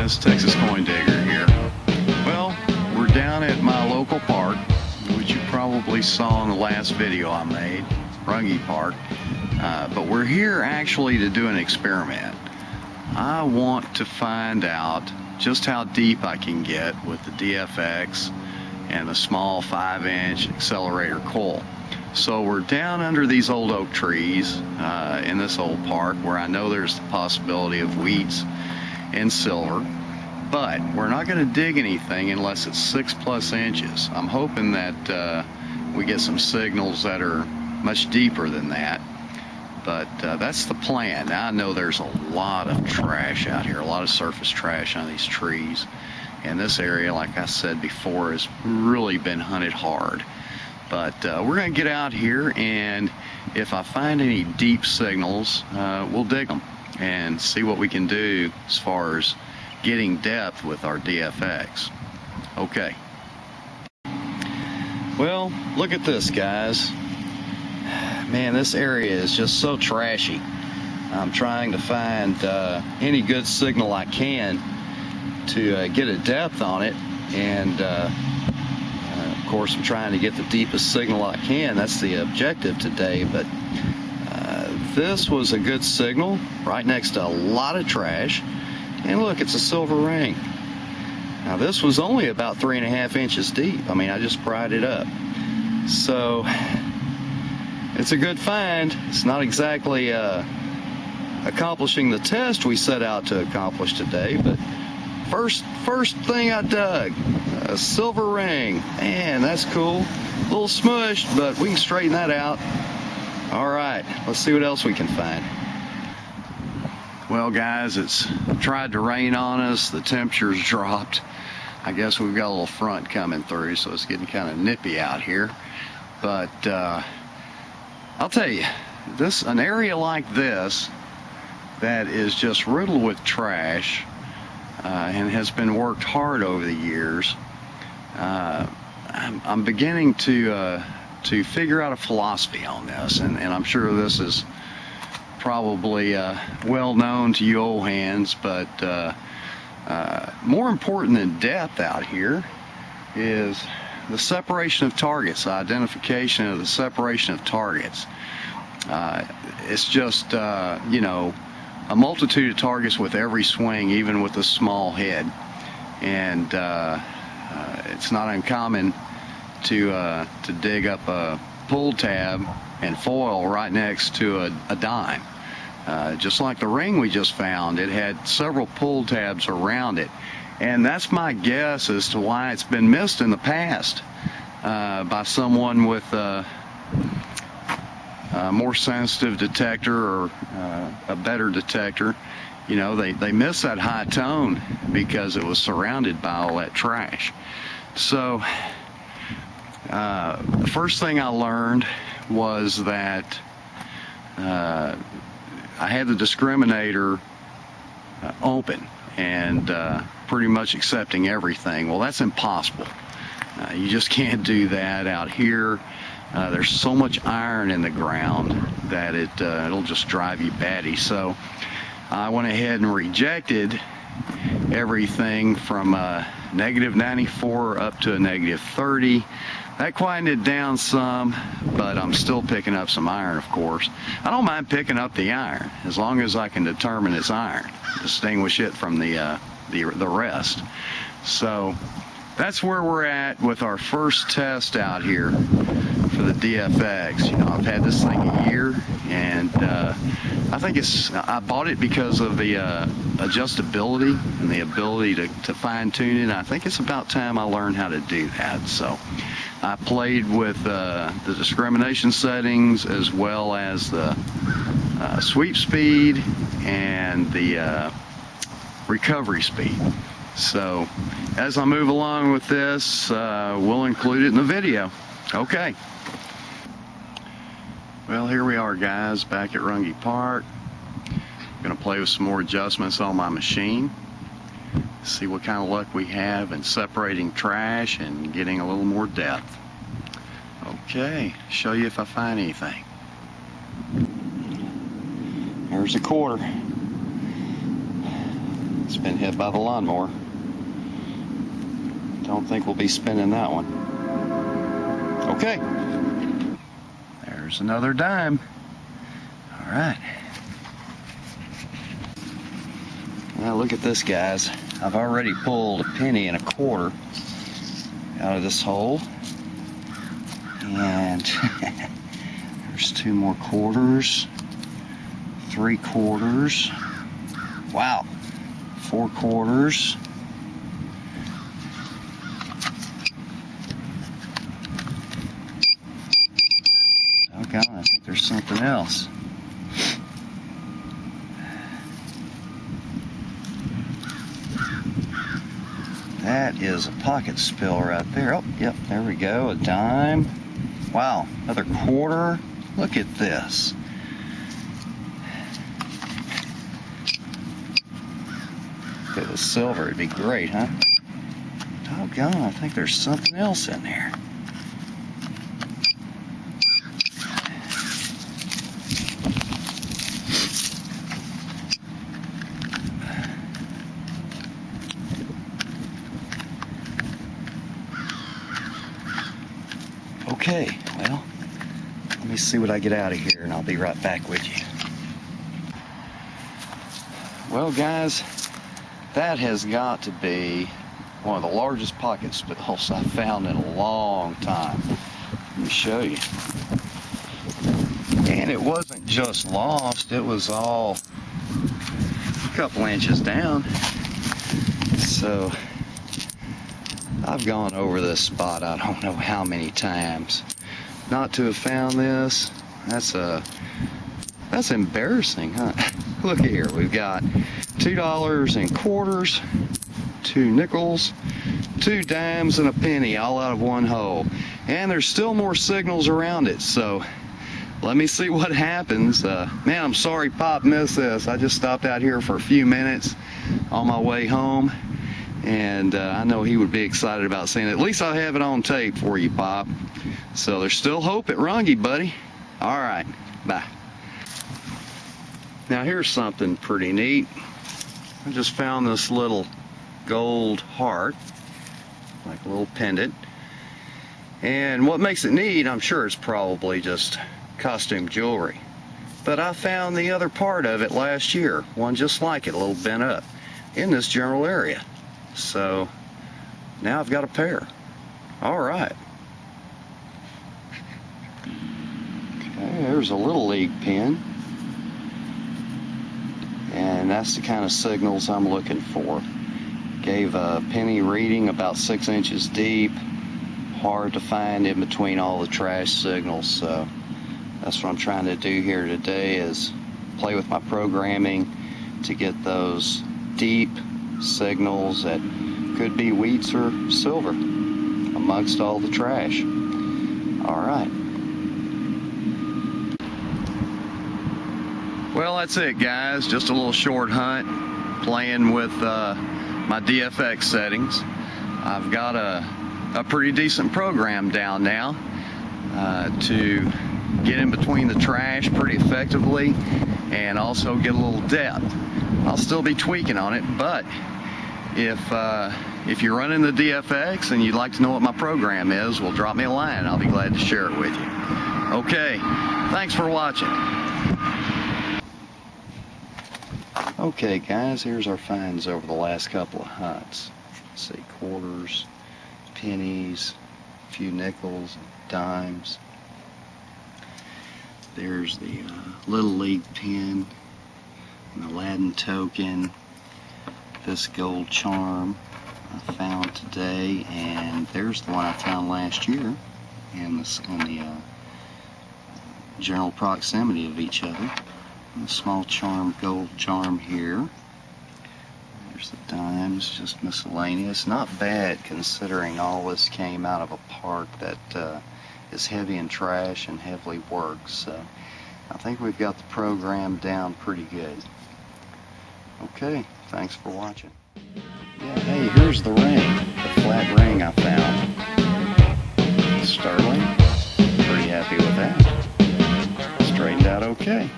guys, Texas Coin Digger here. Well, we're down at my local park, which you probably saw in the last video I made, Runge Park. But we're here actually to do an experiment. I want to find out just how deep I can get with the DFX and the small 5-inch accelerator coil. So we're down under these old oak trees in this old park where I know there's the possibility of wheats and silver, but we're not going to dig anything unless it's 6+ inches. I'm hoping that we get some signals that are much deeper than that, but that's the plan. Now I know there's a lot of trash out here, a lot of surface trash on these trees, and this area, like I said before, has really been hunted hard. But we're going to get out here, and if I find any deep signals, we'll dig them and see what we can do as far as getting depth with our DFX. Okay. Well, look at this, guys. Man, this area is just so trashy. I'm trying to find any good signal I can to get a depth on it, and of course I'm trying to get the deepest signal I can. That's the objective today. But this was a good signal right next to a lot of trash, and look, it's a silver ring. Now this was only about 3.5 inches deep. I mean, I just pried it up, so it's a good find. It's not exactly accomplishing the test we set out to accomplish today, but first thing I dug, a silver ring. Man, that's cool. A little smushed, but we can straighten that out. All right, let's see what else we can find. Well, guys, it's tried to rain on us. The temperature's dropped. I guess we've got a little front coming through, so it's getting kind of nippy out here. But I'll tell you, an area like this that is just riddled with trash and has been worked hard over the years, I'm beginning to figure out a philosophy on this, and I'm sure this is probably well known to you old hands, but more important than depth out here is the separation of targets, the identification of the separation of targets. It's just, you know, a multitude of targets with every swing, even with a small head. And it's not uncommon to dig up a pull tab and foil right next to a dime. Just like the ring we just found, it had several pull tabs around it. And that's my guess as to why it's been missed in the past by someone with a more sensitive detector or a better detector. You know, they missed that high tone because it was surrounded by all that trash. So the first thing I learned was that I had the discriminator open and pretty much accepting everything. Well, that's impossible. You just can't do that out here. There's so much iron in the ground that it'll just drive you batty. So I went ahead and rejected everything from -94 up to a -30. That quieted it down some, but I'm still picking up some iron, of course. I don't mind picking up the iron as long as I can determine it's iron, distinguish it from the rest. So that's where we're at with our first test out here for the DFX. You know, I've had this thing a year, and I think I bought it because of the adjustability and the ability to fine tune it. I think it's about time I learned how to do that. So I played with the discrimination settings as well as the sweep speed and the recovery speed. So as I move along with this, we'll include it in the video. Okay. Well, here we are, guys, back at Runge Park. I'm going to play with some more adjustments on my machine. See what kind of luck we have in separating trash and getting a little more depth. Okay, show you if I find anything. There's a quarter. It's It's been hit by the lawnmower. Don't think we'll be spinning that one. Okay. There's another dime. All right. Now look at this, guys. I've already pulled a penny and a quarter out of this hole. And there's 2 more quarters, 3 quarters. Wow. 4 quarters. Doggone, I think there's something else. That is a pocket spill right there. Oh, yep, there we go, a dime. Wow, another quarter. Look at this. If it was silver, it'd be great, huh? Doggone, I think there's something else in there. Okay, well, let me see what I get out of here and I'll be right back with you. Well, guys, that has got to be one of the largest pocket spills I've found in a long time. Let me show you. And it wasn't just lost, it was all a couple inches down. So I've gone over this spot I don't know how many times not to have found this. That's embarrassing, huh? Look at here, we've got $2 in quarters, 2 nickels, 2 dimes, and a penny all out of one hole. And there's still more signals around it, so let me see what happens. Man, I'm sorry Pop missed this. I just stopped out here for a few minutes on my way home. And I know he would be excited about seeing it. At least I'll have it on tape for you, Pop. So there's still hope at Runge, buddy. All right, bye. Now here's something pretty neat. I just found this little gold heart, like a little pendant. And what makes it neat, I'm sure it's probably just costume jewelry. But I found the other part of it last year, one just like it, a little bent up, in this general area. So now I've got a pair. All right. Okay, there's a little league pin. And that's the kind of signals I'm looking for. Gave a penny reading about 6 inches deep. Hard to find in between all the trash signals. So that's what I'm trying to do here today, is play with my programming to get those deep signals that could be wheats or silver amongst all the trash. All right. Well, that's it, guys. Just a little short hunt, playing with my DFX settings. I've got a pretty decent program down now to get in between the trash pretty effectively and also get a little depth. I'll still be tweaking on it, but if you're running the DFX and you'd like to know what my program is, well, drop me a line. I'll be glad to share it with you. Okay, thanks for watching. Okay, guys, here's our finds over the last couple of hunts. Let's see, quarters, pennies, a few nickels, dimes. There's the Little League pin, an Aladdin token, this gold charm I found today, and there's the one I found last year in the general proximity of each other. A small charm, gold charm here. There's the dimes, just miscellaneous. Not bad considering all this came out of a park that is heavy in trash and heavily worked. So I think we've got the program down pretty good. Okay, thanks for watching. Yeah, hey, here's the ring, the flat ring I found. Sterling, pretty happy with that. Straightened out okay.